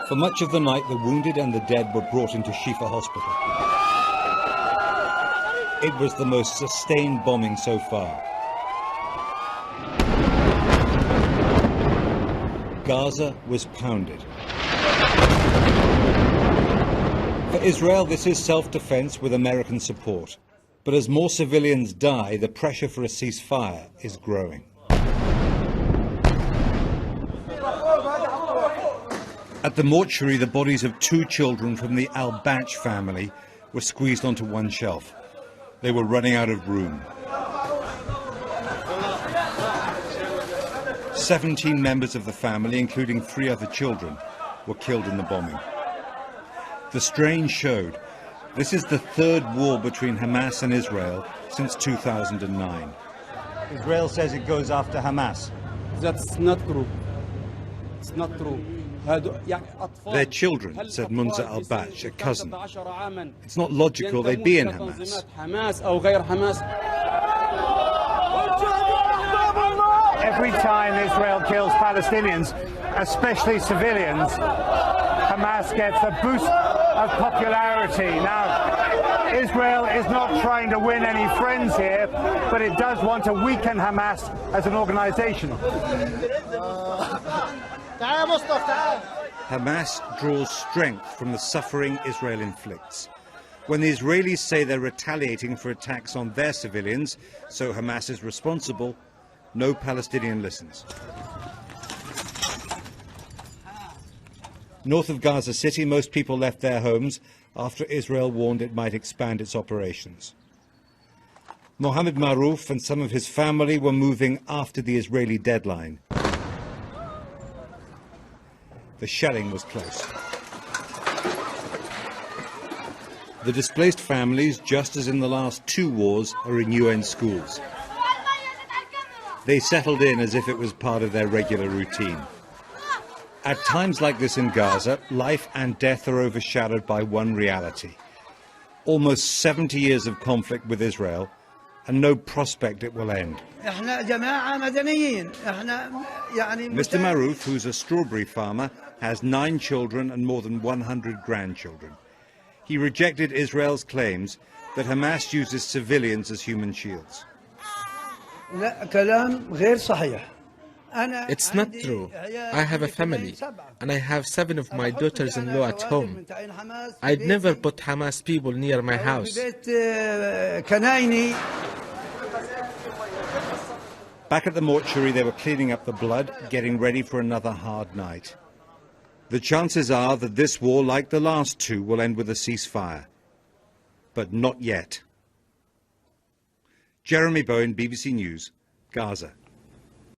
For much of the night, the wounded and the dead were brought into Shifa Hospital. It was the most sustained bombing so far. Gaza was pounded. For Israel, this is self-defense with American support. But as more civilians die, the pressure for a ceasefire is growing. At the mortuary, the bodies of 2 children from the Al-Bach family were squeezed onto one shelf. They were running out of room. 17 members of the family, including 3 other children, were killed in the bombing. The strain showed this is the 3rd war between Hamas and Israel since 2009. Israel says it goes after Hamas. That's not true. It's not true. Their children, said Munza al-Bach, a cousin. It's not logical they'd be in Hamas. Every time Israel kills Palestinians, especially civilians, Hamas gets a boost of popularity. Now, Israel is not trying to win any friends here, but it does want to weaken Hamas as an organization. Hamas draws strength from the suffering Israel inflicts. When the Israelis say they're retaliating for attacks on their civilians, so Hamas is responsible, no Palestinian listens. North of Gaza City, most people left their homes after Israel warned it might expand its operations. Mohammed Maruf and some of his family were moving after the Israeli deadline. The shelling was close. The displaced families, just as in the last 2 wars, are in UN schools. They settled in as if it was part of their regular routine. At times like this in Gaza, life and death are overshadowed by one reality. Almost 70 years of conflict with Israel, and no prospect it will end. Mr. Maruf, who's a strawberry farmer, has 9 children and more than 100 grandchildren. He rejected Israel's claims that Hamas uses civilians as human shields. It's not true. I have a family, and I have 7 of my daughters-in-law at home. I'd never put Hamas people near my house. Back at the mortuary, they were cleaning up the blood, getting ready for another hard night. The chances are that this war, like the last 2, will end with a ceasefire. But not yet. Jeremy Bowen, BBC News, Gaza.